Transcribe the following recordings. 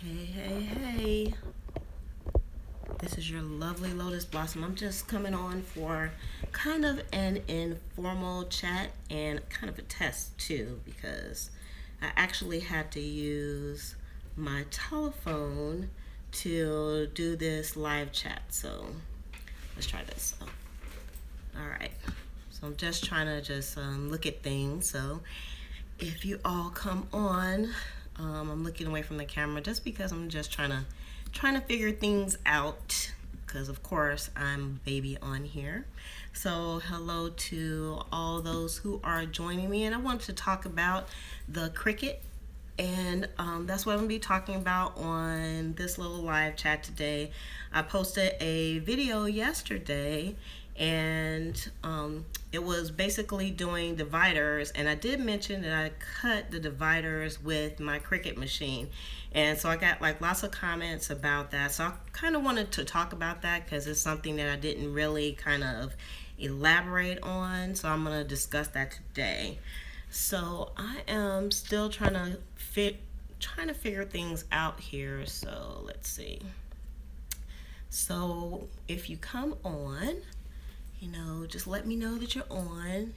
Hey. This is your lovely Lotus Blossom. I'm just coming on for kind of an informal chat and kind of a test too, because I actually had to use my telephone to do this live chat. So let's try this. All right. So I'm just trying to look at things. So if you all come on, I'm looking away from the camera just because I'm just trying to figure things out, because of course I'm baby on here. So hello to all those who are joining me, and I wanted to talk about the Cricut, and that's what I'm gonna be talking about on this little live chat today. I posted a video yesterday, and it was basically doing dividers, and I did mention that I cut the dividers with my Cricut machine, and so I got like lots of comments about that. So I kind of wanted to talk about that because it's something that I didn't really kind of elaborate on, so I'm going to discuss that today. So I am still trying to figure things out here. So let's see. So if you come on, just let me know that you're on.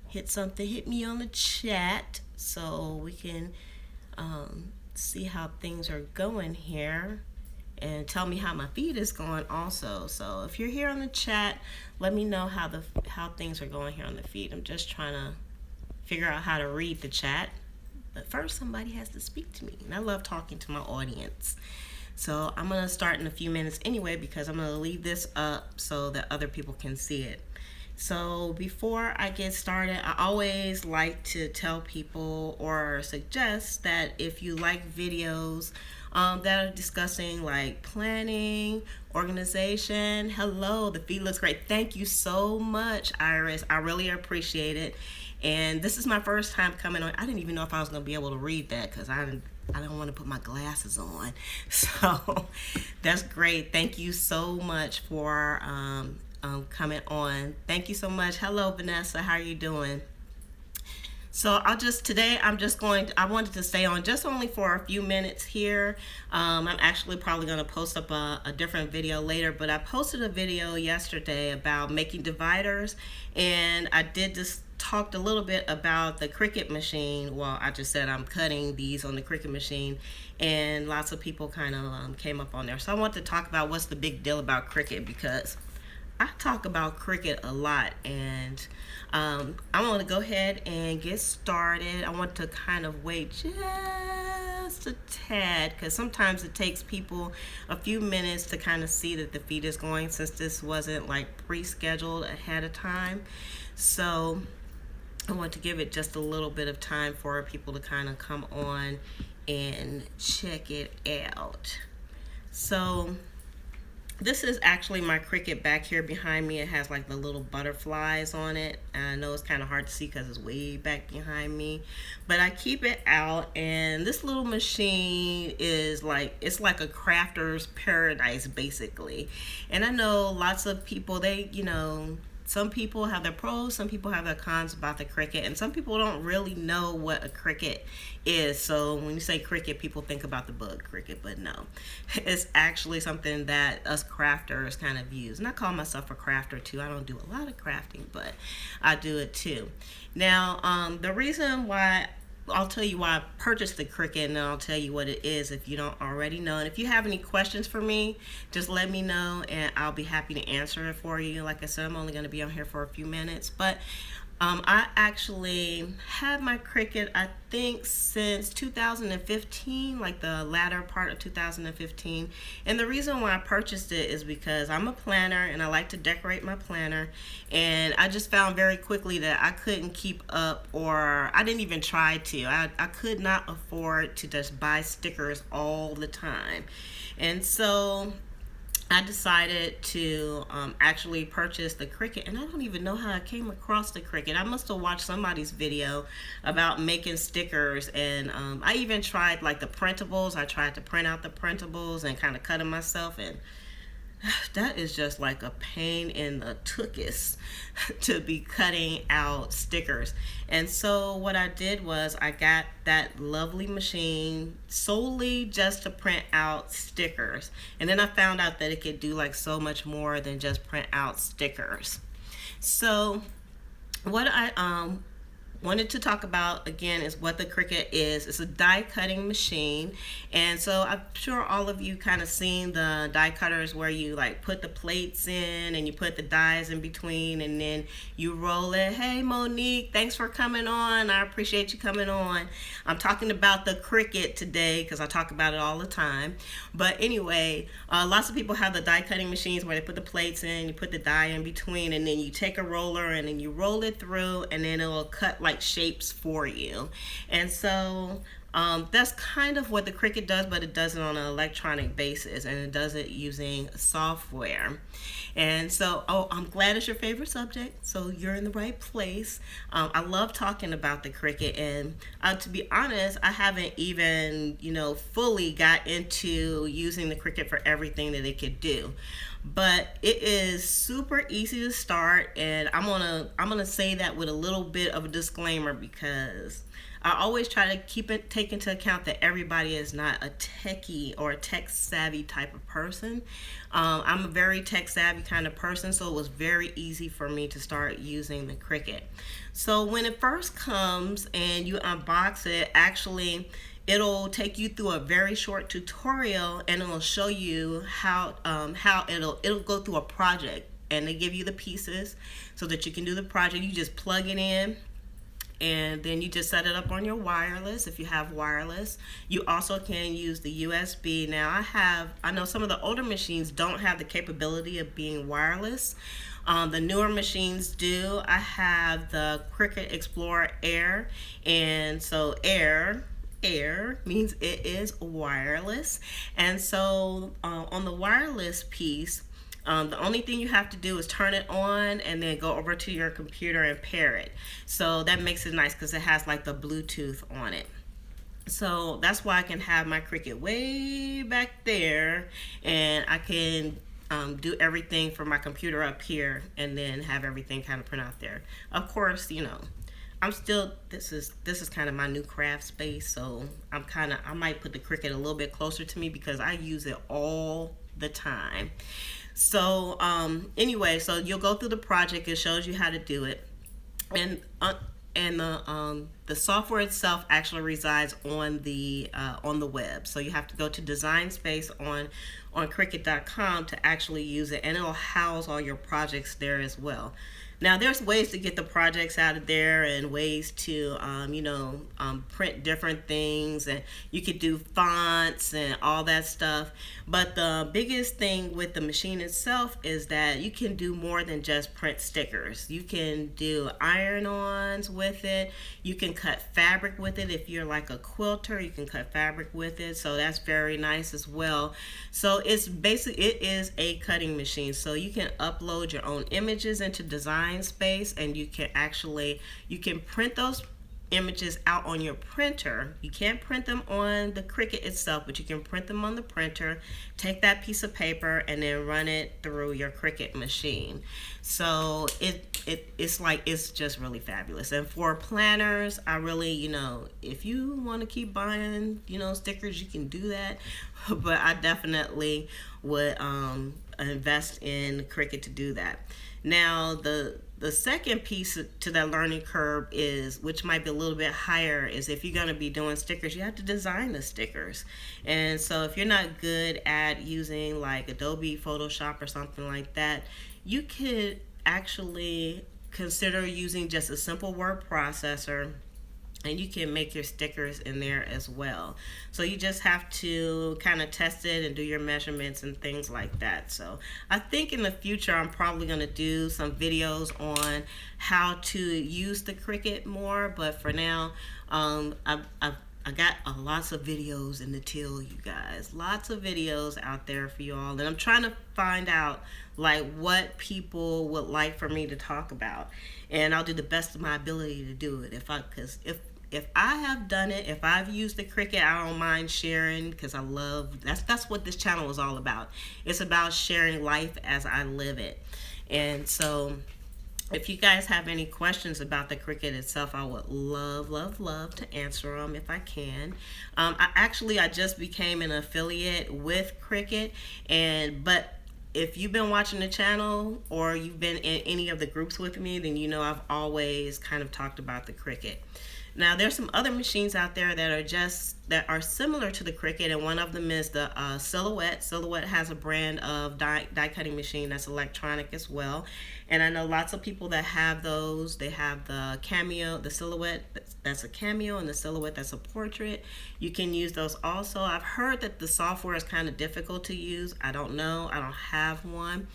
Hit me on the chat so we can see how things are going here, and tell me how my feed is going also. So if you're here on the chat, let me know how things are going here on the feed. I'm just trying to figure out how to read the chat, but first somebody has to speak to me, and I love talking to my audience. So I'm going to start in a few minutes anyway, because I'm going to leave this up so that other people can see it. So before I get started, I always like to tell people or suggest that if you like videos that are discussing like planning, organization, hello, the feed looks great. Thank you so much, Iris. I really appreciate it. And this is my first time coming on. I didn't even know if I was going to be able to read that because I don't want to put my glasses on. So that's great. Thank you so much for coming on. Thank you so much. Hello, Vanessa. How are you doing? So today I wanted to stay on just only for a few minutes here. I'm actually probably going to post up a different video later, but I posted a video yesterday about making dividers, and I talked a little bit about the Cricut machine. Well, I just said I'm cutting these on the Cricut machine, and lots of people kind of came up on there. So I want to talk about what's the big deal about Cricut, because I talk about Cricut a lot, and I want to go ahead and get started. I want to kind of wait just a tad, because sometimes it takes people a few minutes to kind of see that the feed is going, since this wasn't like pre-scheduled ahead of time. So I want to give it just a little bit of time for people to kind of come on and check it out. So this is actually my Cricut back here behind me. It has like the little butterflies on it. And I know it's kind of hard to see because it's way back behind me, but I keep it out. And this little machine is it's like a crafter's paradise basically. And I know lots of people, some people have their pros, some people have their cons about the Cricut, and some people don't really know what a Cricut is. So when you say Cricut, people think about the bug Cricut, but no, it's actually something that us crafters kind of use. And I call myself a crafter too. I don't do a lot of crafting, but I do it too. Now, the reason why, I'll tell you why I purchased the Cricut, and then I'll tell you what it is if you don't already know. And if you have any questions for me, just let me know and I'll be happy to answer it for you. Like I said, I'm only going to be on here for a few minutes, but I actually had my Cricut, I think, since 2015, like the latter part of 2015. And the reason why I purchased it is because I'm a planner and I like to decorate my planner. And I just found very quickly that I couldn't keep up, or I didn't even try to. I could not afford to just buy stickers all the time. And so I decided to actually purchase the Cricut, and I don't even know how I came across the Cricut. I must have watched somebody's video about making stickers, and I even tried like the printables. I tried to print out the printables and kind of cut them myself, and that is just like a pain in the tuchus to be cutting out stickers. And so what I did was I got that lovely machine solely just to print out stickers. And then I found out that it could do like so much more than just print out stickers. So what I wanted to talk about again is what the Cricut is. It's a die cutting machine, and so I'm sure all of you kind of seen the die cutters where you like put the plates in and you put the dies in between and then you roll it. Hey Monique, thanks for coming on. I appreciate you coming on. I'm talking about the Cricut today because I talk about it all the time. But anyway, lots of people have the die cutting machines where they put the plates in, you put the die in between, and then you take a roller and then you roll it through, and then it'll cut like shapes for you. And so that's kind of what the Cricut does, but it does it on an electronic basis, and it does it using software. And so, I'm glad it's your favorite subject, so you're in the right place. I love talking about the Cricut, and to be honest, I haven't even, fully got into using the Cricut for everything that it could do. But it is super easy to start, and I'm gonna say that with a little bit of a disclaimer because I always try to take into account that everybody is not a techie or a tech savvy type of person. I'm a very tech savvy kind of person, so it was very easy for me to start using the Cricut. So when it first comes and you unbox it, actually it'll take you through a very short tutorial, and it'll show you how it'll go through a project, and they give you the pieces so that you can do the project. You just plug it in, and then you just set it up on your wireless if you have wireless. You also can use the USB. Now I know some of the older machines don't have the capability of being wireless. The newer machines do. I have the Cricut Explore Air, and so Air means it is wireless. And so on the wireless piece, the only thing you have to do is turn it on and then go over to your computer and pair it. So that makes it nice because it has like the Bluetooth on it. So that's why I can have my Cricut way back there, and I can do everything from my computer up here and then have everything kind of print out there. Of course, I'm still, this is kind of my new craft space, so I might put the Cricut a little bit closer to me because I use it all the time. So anyway, so you'll go through the project. It shows you how to do it, and the software itself actually resides on the web. So you have to go to Design Space on Cricut.com to actually use it, and it'll house all your projects there as well. Now, there's ways to get the projects out of there and ways to, print different things, and you could do fonts and all that stuff. But the biggest thing with the machine itself is that you can do more than just print stickers. You can do iron-ons with it. You can cut fabric with it. If you're like a quilter, you can cut fabric with it. So that's very nice as well. So it is a cutting machine. So you can upload your own images into Design Space, and you can print those images out on your printer. You can't print them on the Cricut itself, but you can print them on the printer, take that piece of paper, and then run it through your Cricut machine. So it's just really fabulous. And for planners, I really, if you want to keep buying, stickers, you can do that. But I definitely would invest in Cricut to do that. Now, the second piece to that learning curve is, which might be a little bit higher, is if you're going to be doing stickers, you have to design the stickers. And so if you're not good at using like Adobe Photoshop or something like that, you could actually consider using just a simple word processor, and you can make your stickers in there as well. So you just have to kind of test it and do your measurements and things like that. So I think in the future I'm probably going to do some videos on how to use the Cricut more, but for now I got lots of videos in the till, you guys. Lots of videos out there for you all, and I'm trying to find out like what people would like for me to talk about, and I'll do the best of my ability to do it. Because if I have done it, if I've used the Cricut, I don't mind sharing, because I love, that's what this channel is all about. It's about sharing life as I live it. And so if you guys have any questions about the Cricut itself, I would love to answer them if I can. I just became an affiliate with Cricut, but if you've been watching the channel or you've been in any of the groups with me, then you know I've always kind of talked about the Cricut. Now there's some other machines out there that are similar to the Cricut, and one of them is the Silhouette. Silhouette has a brand of die cutting machine that's electronic as well, and I know lots of people that have those. They have the Cameo, the Silhouette that's a Cameo, and the Silhouette that's a portrait. You can use those also. I've heard that the software is kind of difficult to use. I don't know. I don't have one.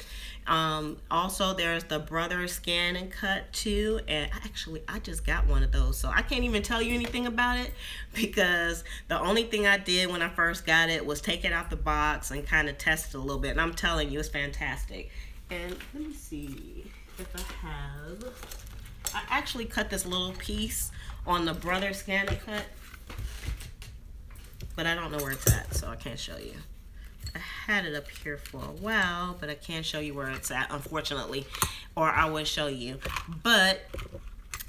Also there's the Brother Scan and Cut too, and actually I just got one of those, so I can't even tell you anything about it, because the only thing I did when I first got it was take it out the box and kind of test it a little bit, and I'm telling you, it's fantastic. And let me see if I actually cut this little piece on the Brother Scan and Cut, but I don't know where it's at, so I can't show you. I had it up here for a while, but I can't show you where it's at, unfortunately, or I would show you. But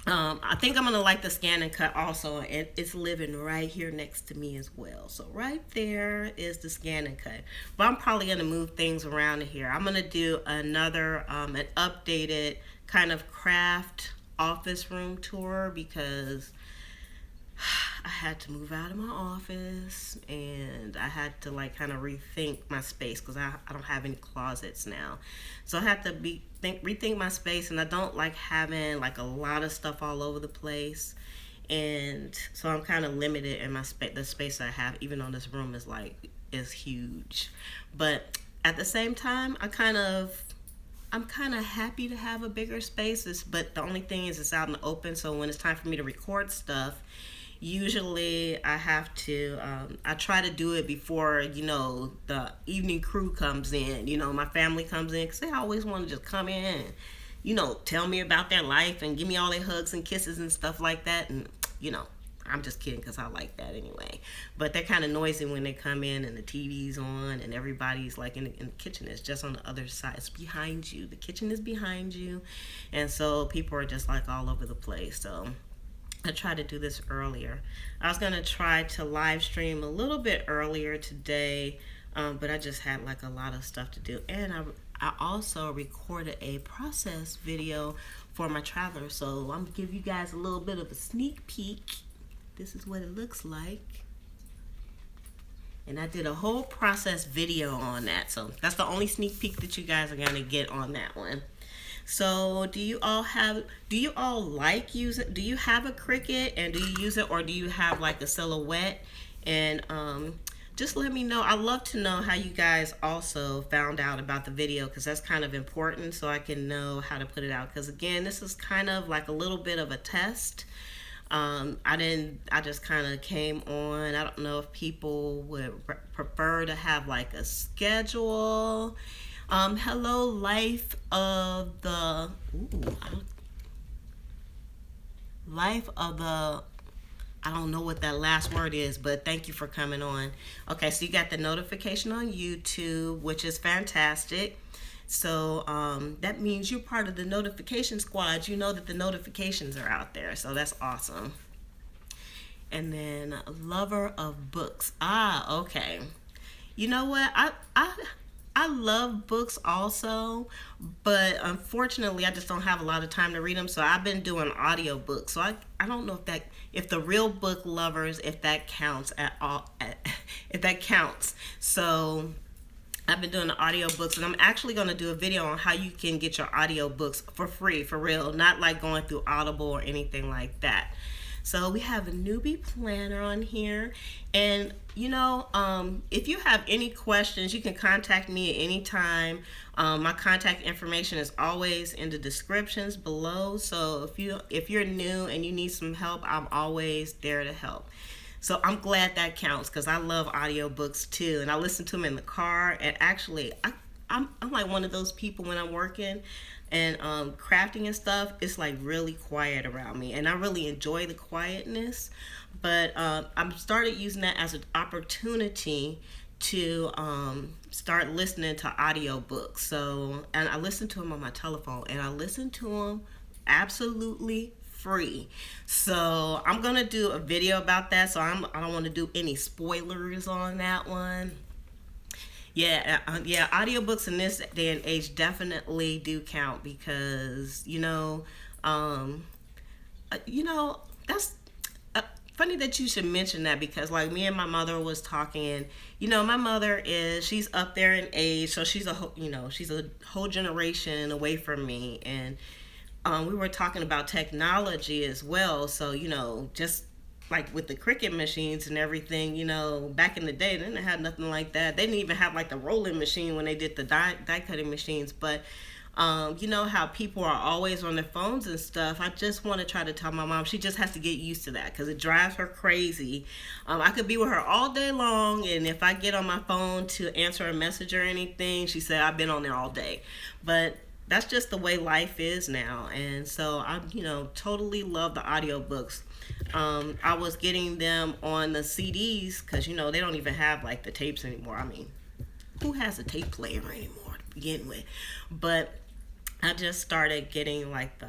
I think I'm gonna like the Scan and Cut also, and it's living right here next to me as well. So right there is the Scan and Cut. But I'm probably gonna move things around here. I'm gonna do another an updated kind of craft office room tour, because I had to move out of my office and I had to like kind of rethink my space, because I don't have any closets now. So I had to rethink my space, and I don't like having like a lot of stuff all over the place. And so I'm kind of limited in my the space I have, even though this room is huge. But at the same time, I'm kind of happy to have a bigger space. But the only thing is it's out in the open, so when it's time for me to record stuff, usually I have to, I try to do it before, the evening crew comes in, my family comes in, because they always want to just come in and, tell me about their life and give me all their hugs and kisses and stuff like that. And, I'm just kidding, because I like that anyway. But they're kind of noisy when they come in and the TV's on and everybody's like in the kitchen. It's just on the other side. It's behind you. The kitchen is behind you. And so people are just like all over the place. So I tried to do this earlier. I was going to try to live stream a little bit earlier today, but I just had like a lot of stuff to do. And I also recorded a process video for my traveler. So I'm going to give you guys a little bit of a sneak peek. This is what it looks like. And I did a whole process video on that. So that's the only sneak peek that you guys are going to get on that one. So do you all like use it? Do you have a Cricut, and do you use it, or do you have like a Silhouette? And just let me know. I'd love to know how you guys also found out about the video, because that's kind of important, so I can know how to put it out. Because again, this is kind of like a little bit of a test. I just kind of came on. I don't know if people would prefer to have like a schedule. Hello, life of the, I don't know what that last word is, but thank you for coming on. Okay, so you got the notification on YouTube, which is fantastic. So that means you're part of the notification squad. You know that the notifications are out there, so that's awesome. And then lover of books. Okay. You know what? I love books also, but unfortunately I just don't have a lot of time to read them. So I've been doing audio books. So I don't know if the real book lovers, if that counts at all, if that counts. So I've been doing the audio books, and I'm actually going to do a video on how you can get your audio books for free, for real, not like going through Audible or anything like that. So we have a newbie planner on here, and if you have any questions, you can contact me at any time. My contact information is always in the descriptions below. So if you're new and you need some help, I'm always there to help. So I'm glad that counts, because I love audiobooks too, and I listen to them in the car. And actually, I'm like one of those people when I'm working and crafting and stuff, it's like really quiet around me, and I really enjoy the quietness. But I've started using that as an opportunity to start listening to audiobooks. So, and I listen to them on my telephone, and I listen to them absolutely free. So I'm gonna do a video about that. So I don't want to do any spoilers on that one. Yeah, audiobooks in this day and age definitely do count because um, that's funny that you should mention that, because like me and my mother was talking, and my mother she's up there in age, so she's she's a whole generation away from me, and we were talking about technology as well. So just like with the Cricut machines and everything, back in the day, they didn't have nothing like that. They didn't even have like the rolling machine when they did the die cutting machines. But you know how people are always on their phones and stuff. I just want to try to tell my mom she just has to get used to that, because it drives her crazy. I could be with her all day long, and if I get on my phone to answer a message or anything, she said I've been on there all day. But that's just the way life is now. And so I totally love the audiobooks. I was getting them on the CDs, because they don't even have like the tapes anymore. I mean, who has a tape player anymore to begin with? But I just started getting like the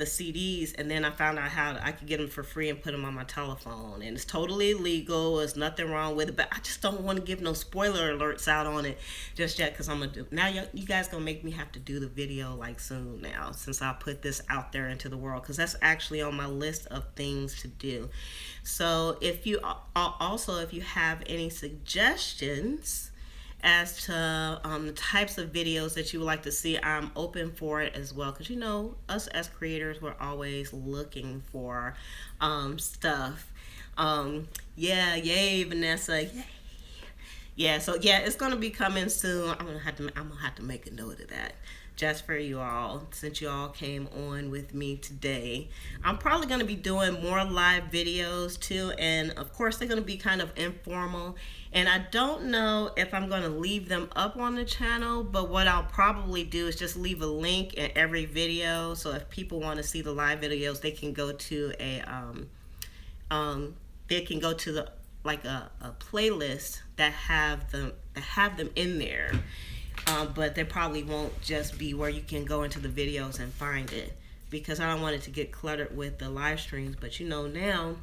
CDs, and then I found out how I could get them for free and put them on my telephone, and it's totally legal. There's nothing wrong with it, but I just don't want to give no spoiler alerts out on it just yet, because I'm gonna do now. You guys gonna make me have to do the video like soon now, since I put this out there into the world, because that's actually on my list of things to do. So if you have any suggestions as to the types of videos that you would like to see, I'm open for it as well, because us as creators, we're always looking for stuff. Yay Vanessa, yay. So it's gonna be coming soon. I'm gonna have to make a note of that just for you all, since you all came on with me today. I'm probably going to be doing more live videos too, and of course they're going to be kind of informal, and I don't know if I'm going to leave them up on the channel, but what I'll probably do is just leave a link in every video, so if people want to see the live videos, they can go to the like a playlist that have them in there. But they probably won't just be where you can go into the videos and find it, because I don't want it to get cluttered with the live streams. But now,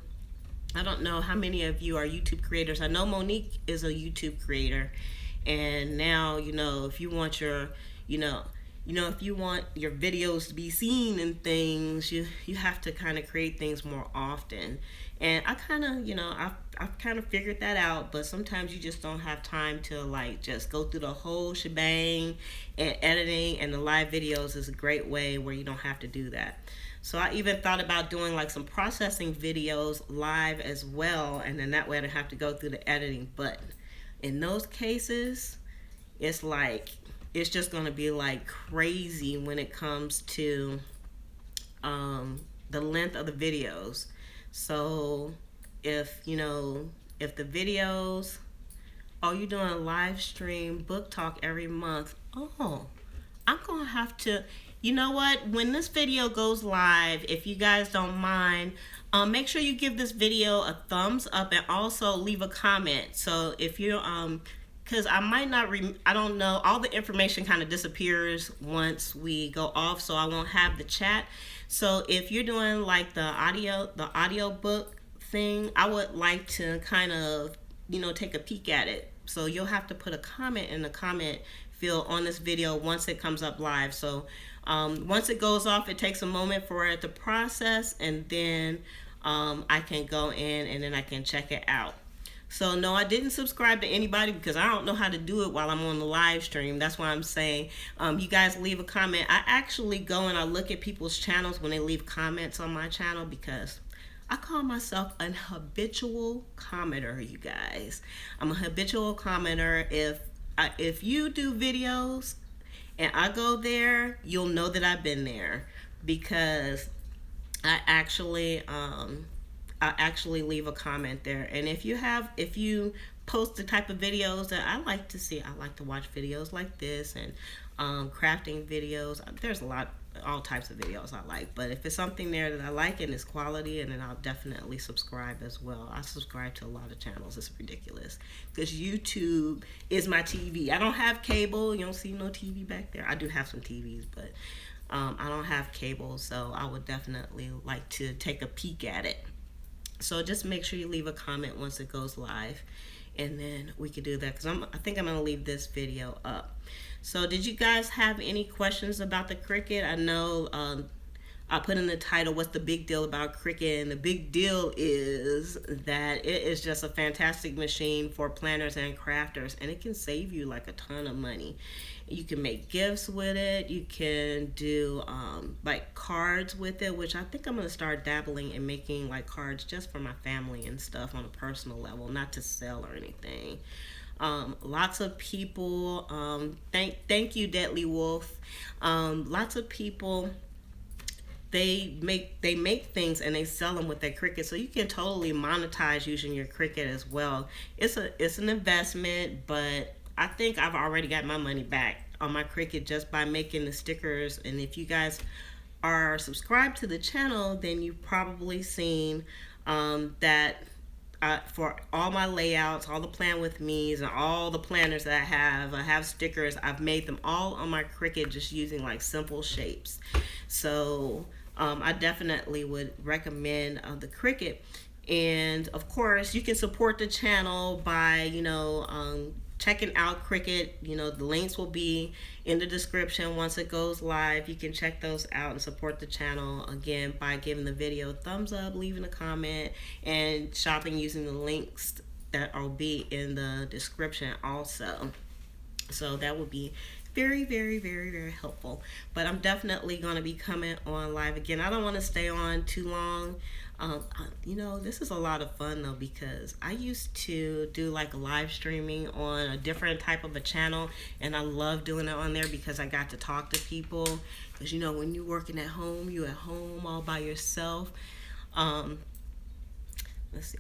I don't know how many of you are YouTube creators. I know Monique is a YouTube creator, and now if you want your if you want your videos to be seen and things, you have to kind of create things more often. And I kind of I've kind of figured that out, but sometimes you just don't have time to like just go through the whole shebang, and editing and the live videos is a great way where you don't have to do that. So I even thought about doing like some processing videos live as well, and then that way I don't have to go through the editing. But in those cases, it's just going to be like crazy when it comes to the length of the videos. So if the videos, you're doing a live stream book talk every month, I'm gonna have to, when this video goes live, if you guys don't mind, make sure you give this video a thumbs up, and also leave a comment. So if you're because I might not I don't know, all the information kind of disappears once we go off, so I won't have the chat. So if you're doing like the audio book thing, I would like to kind of take a peek at it. So you'll have to put a comment in the comment field on this video once it comes up live. So once it goes off, it takes a moment for it to process, and then I can go in and then I can check it out. So no, I didn't subscribe to anybody because I don't know how to do it while I'm on the live stream. That's why I'm saying you guys leave a comment. I actually go and I look at people's channels when they leave comments on my channel, because I call myself an habitual commenter, you guys. I'm a habitual commenter. If you do videos and I go there, you'll know that I've been there, because I actually leave a comment there. And if you post the type of videos that I like to see, I like to watch videos like this, and crafting videos. There's all types of videos I like, but if it's something there that I like and it's quality, and then I'll definitely subscribe as well. I subscribe to a lot of channels. It's ridiculous because YouTube is my TV. I don't have cable. You don't see no TV back there. I do have some TVs, but I don't have cable, so I would definitely like to take a peek at it. So just make sure you leave a comment once it goes live, and then we could do that, because I think I'm going to leave this video up. So did you guys have any questions about the Cricut? I know I put in the title, what's the big deal about Cricut? And the big deal is that it is just a fantastic machine for planners and crafters, and it can save you like a ton of money. You can make gifts with it. You can do like cards with it, which I think I'm going to start dabbling in making like cards just for my family and stuff on a personal level, not to sell or anything. Lots of people, thank you, Deadly Wolf. Lots of people, they make things and they sell them with their Cricut, so you can totally monetize using your Cricut as well. It's an investment, but I think I've already got my money back on my Cricut just by making the stickers. And if you guys are subscribed to the channel, then you've probably seen that for all my layouts, all the plan with me's, and all the planners that I have stickers. I've made them all on my Cricut just using like simple shapes. So I definitely would recommend the Cricut. And of course, you can support the channel by, checking out Cricut. The links will be in the description once it goes live. You can check those out and support the channel, again, by giving the video a thumbs up, leaving a comment, and shopping using the links that will be in the description also. So that would be very, very, very, very helpful. But I'm definitely going to be coming on live again. I don't want to stay on too long. This is a lot of fun though, because I used to do like live streaming on a different type of a channel, and I love doing it on there because I got to talk to people. Because when you're working at home, you're at home all by yourself. Let's see.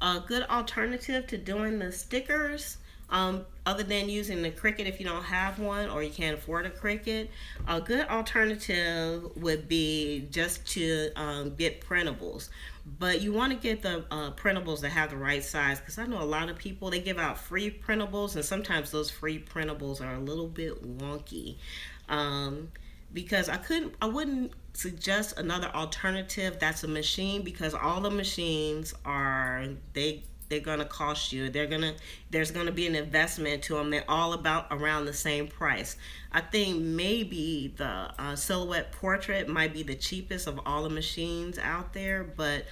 A good alternative to doing the stickers, other than using the Cricut if you don't have one or you can't afford a Cricut, a good alternative would be just to get printables. But you want to get the printables that have the right size, because I know a lot of people, they give out free printables, and sometimes those free printables are a little bit wonky. Because I wouldn't suggest another alternative that's a machine, because all the machines are, they're gonna cost you. There's gonna be an investment to them. They're all around the same price. I think maybe the Silhouette Portrait might be the cheapest of all the machines out there, but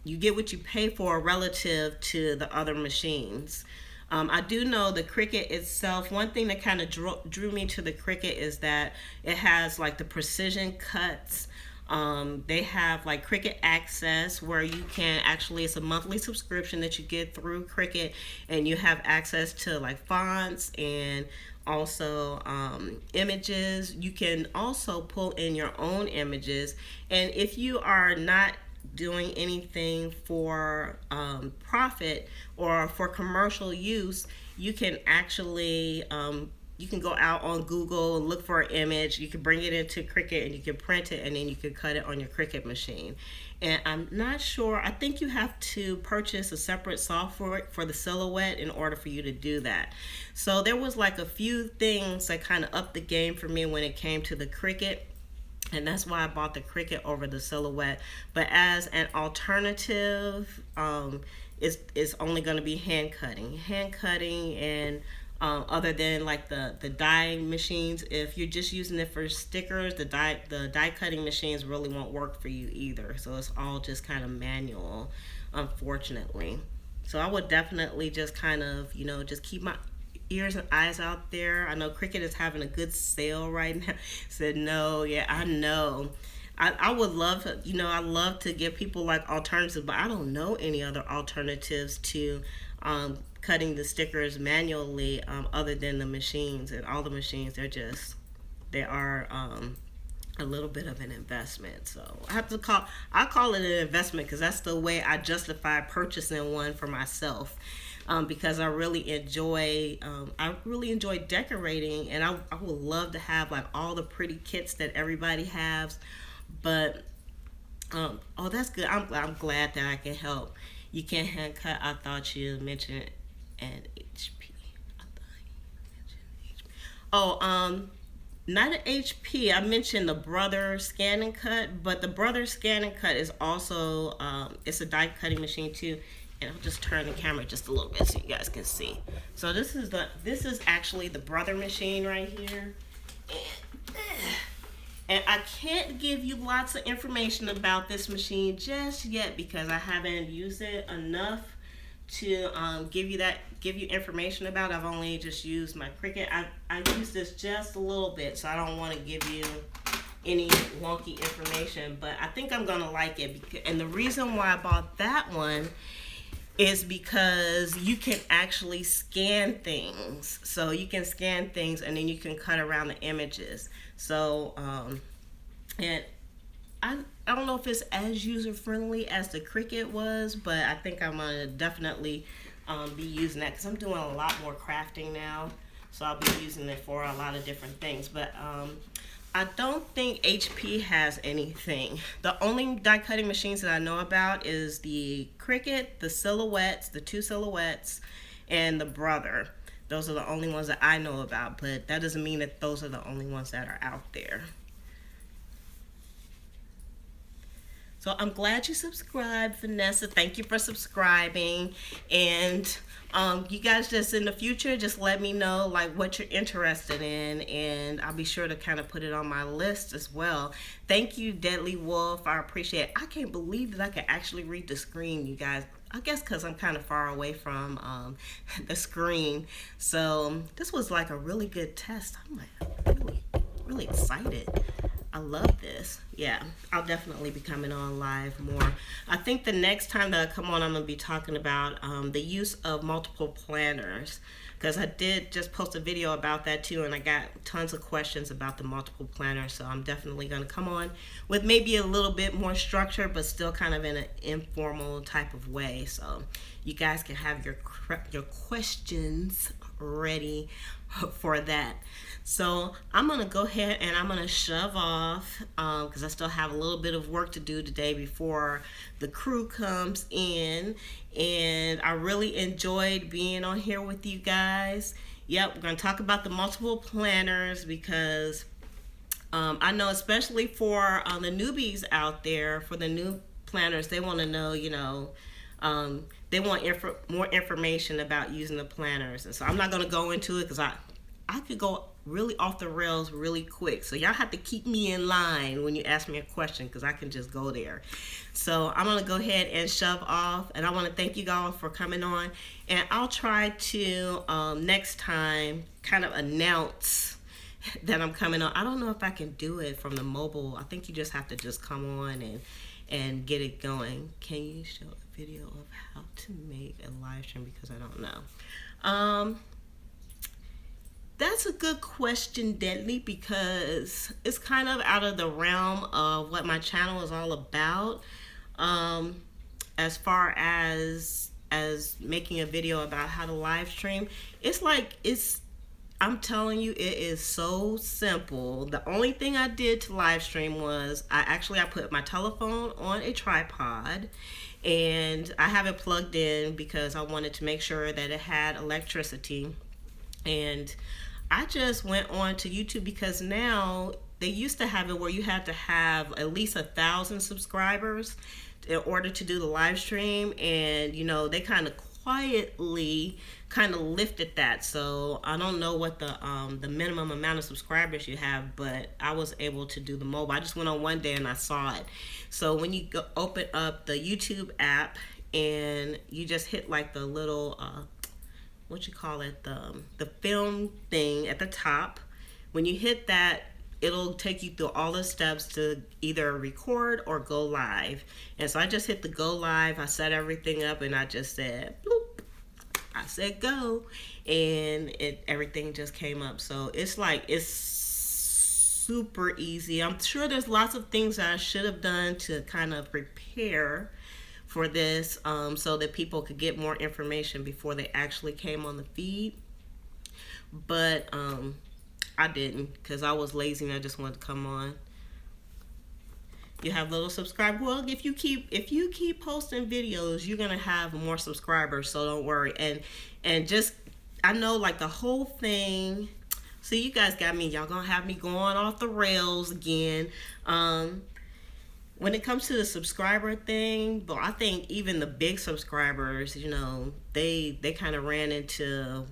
you get what you pay for relative to the other machines. I do know the Cricut itself, one thing that kind of drew me to the Cricut is that it has like the precision cuts. They have like Cricut Access, where you can actually, it's a monthly subscription that you get through Cricut, and you have access to like fonts and also images. You can also pull in your own images, and if you are not doing anything for profit or for commercial use, you can actually you can go out on Google and look for an image. You can bring it into Cricut and you can print it, and then you can cut it on your Cricut machine. And I'm not sure, I think you have to purchase a separate software for the Silhouette in order for you to do that. So there was like a few things that kind of upped the game for me when it came to the Cricut, and that's why I bought the Cricut over the Silhouette. But as an alternative, it's only going to be hand cutting, and other than like the die machines, if you're just using it for stickers, the die cutting machines really won't work for you either. So it's all just kind of manual, unfortunately. So I would definitely just kind of just keep my ears and eyes out there. I know Cricut is having a good sale right now. Said no, yeah, I know. I would love to, I love to give people like alternatives, but I don't know any other alternatives to cutting the stickers manually, other than the machines. And all the machines, they are a little bit of an investment. So I call it an investment because that's the way I justify purchasing one for myself. because I really enjoy decorating, and I would love to have like all the pretty kits that everybody has. But oh, that's good. I'm glad that I can help. You can't hand cut. I thought you mentioned an HP. I thought you mentioned HP. Oh, not an HP. I mentioned the Brother Scan and Cut, but the Brother Scan and Cut is also it's a die cutting machine too. And I'll just turn the camera just a little bit so you guys can see. So this is actually the Brother machine right here. And I can't give you lots of information about this machine just yet because I haven't used it enough to give you information about it. I've only just used my Cricut. I used this just a little bit, so I don't want to give you any wonky information, but I think I'm gonna like it. And the reason why I bought that one is because you can actually scan things. So you can scan things and then you can cut around the images. So, and I don't know if it's as user friendly as the Cricut was, but I think I'm gonna definitely be using that because I'm doing a lot more crafting now. So I'll be using it for a lot of different things. But I don't think HP has anything. The only die cutting machines that I know about is the Cricut, the Silhouettes, the two Silhouettes, and the Brother. Those are the only ones that I know about, but that doesn't mean that those are the only ones that are out there. So I'm glad you subscribed, Vanessa. Thank you for subscribing. And you guys just in the future, just let me know like what you're interested in, and I'll be sure to kind of put it on my list as well. Thank you, Deadly Wolf. I appreciate it. I can't believe that I can actually read the screen, you guys. I guess because I'm kind of far away from the screen. So this was like a really good test. I'm like really excited. I love this. Yeah, I'll definitely be coming on live more. I think the next time that I come on, I'm going to be talking about the use of multiple planners, because I did just post a video about that too, and I got tons of questions about the multiple planners. So I'm definitely going to come on with maybe a little bit more structure, but still kind of in an informal type of way. So you guys can have your questions ready for that. So I'm gonna go ahead and I'm gonna shove off because I still have a little bit of work to do today before the crew comes in, and I really enjoyed being on here with you guys. Yep, we're gonna talk about the multiple planners because I know especially for the newbies out there, for the new planners, they want to know, they want more information about using the planners. And so I'm not going to go into it because I could go really off the rails really quick. So y'all have to keep me in line when you ask me a question because I can just go there. So I'm going to go ahead and shove off. And I want to thank you all for coming on. And I'll try to next time kind of announce that I'm coming on. I don't know if I can do it from the mobile. I think you just have to just come on and get it going. Can you show a video of how to make a live stream? Because I don't know. That's a good question, Deadly, because it's kind of out of the realm of what my channel is all about. As far as making a video about how to live stream, I'm telling you, it is so simple. The only thing I did to live stream was I put my telephone on a tripod, and I have it plugged in because I wanted to make sure that it had electricity. And I just went on to YouTube because now they used to have it where you had to have at least 1,000 subscribers in order to do the live stream, and they kind of quietly lifted that. So I don't know what the minimum amount of subscribers you have, but I was able to do the mobile. I just went on one day and I saw it. So when you open up the YouTube app and you just hit like the little the film thing at the top, when you hit that, it'll take you through all the steps to either record or go live. And so I just hit the go live. I set everything up and I just said bloop. I said go, and everything just came up. So it's super easy. I'm sure there's lots of things that I should have done to kind of prepare, for this, so that people could get more information before they actually came on the feed. But I didn't, because I was lazy and I just wanted to come on. You have little subscribe. Well, if you keep posting videos, you're gonna have more subscribers. So don't worry. And just, I know, like, the whole thing. See, you guys got me. Y'all gonna have me going off the rails again. When it comes to the subscriber thing, but I think even the big subscribers, they kind of ran into,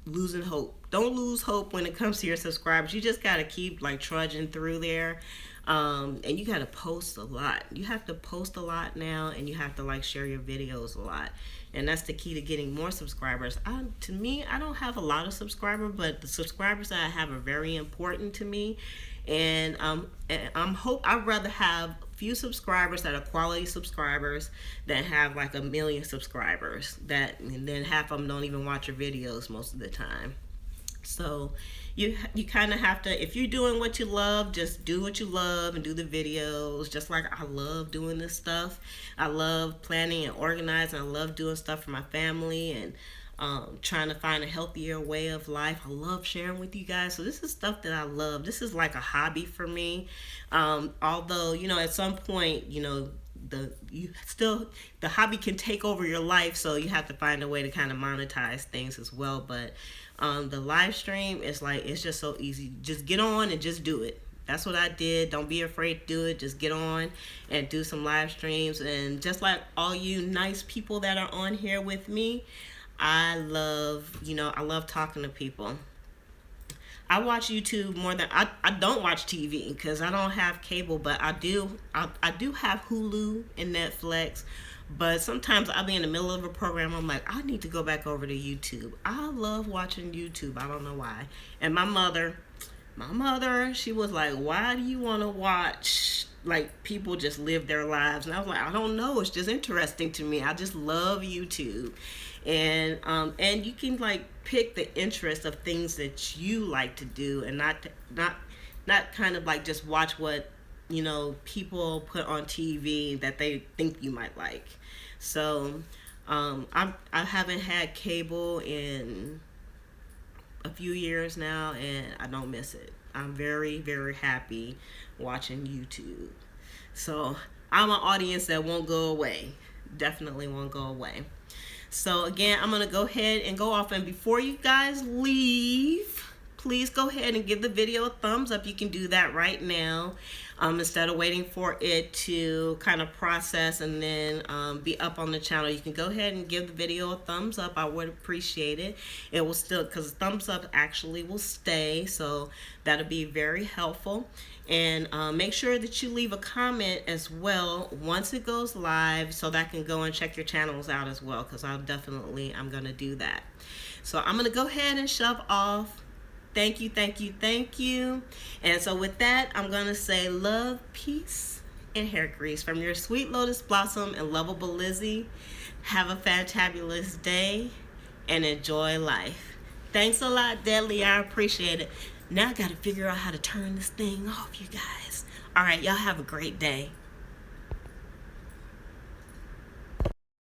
losing hope. Don't lose hope when it comes to your subscribers. You just gotta keep, like, trudging through there. And you gotta post a lot. You have to post a lot now, and you have to, like, share your videos a lot. And that's the key to getting more subscribers. To me, I don't have a lot of subscribers, but the subscribers that I have are very important to me. And I'd rather have few subscribers that are quality subscribers than have like 1 million subscribers and then half of them don't even watch your videos most of the time. So you kind of have to, if you're doing what you love, just do what you love and do the videos. Just like I love doing this stuff. I love planning and organizing. I love doing stuff for my family and trying to find a healthier way of life. I love sharing with you guys. So this is stuff that I love. This is like a hobby for me. Although, at some point, the hobby can take over your life, so you have to find a way to kind of monetize things as well. But the live stream is like, it's just so easy. Just get on and just do it. That's what I did. Don't be afraid to do it. Just get on and do some live streams. And just like all you nice people that are on here with me, I love talking to people. I watch YouTube more than I don't watch TV because I don't have cable, but I do have Hulu and Netflix. But sometimes I'll be in the middle of a program, I'm like, I need to go back over to YouTube. I love watching YouTube. I don't know why. And my mother, she was like, why do you want to watch like people just live their lives? And I was like, I don't know, it's just interesting to me. I just love YouTube. And you can like pick the interest of things that you like to do, and not kind of like just watch what people put on TV that they think you might like. So I haven't had cable in a few years now, and I don't miss it. I'm very, very happy watching YouTube. So I'm an audience that won't go away. Definitely won't go away. So again, I'm going to go ahead and go off. And before you guys leave, please go ahead and give the video a thumbs up. You can do that right now. Instead of waiting for it to kind of process and then be up on the channel, you can go ahead and give the video a thumbs up. I would appreciate it. It will still, because thumbs up actually will stay, so that'll be very helpful. And make sure that you leave a comment as well once it goes live, so that I can go and check your channels out as well, because I'm going to do that. So I'm going to go ahead and shove off. Thank you, thank you, thank you. And so with that, I'm going to say love, peace, and hair grease from your sweet lotus blossom and lovable Lizzie. Have a fantabulous day and enjoy life. Thanks a lot, Deadly. I appreciate it. Now I got to figure out how to turn this thing off, you guys. All right, y'all have a great day.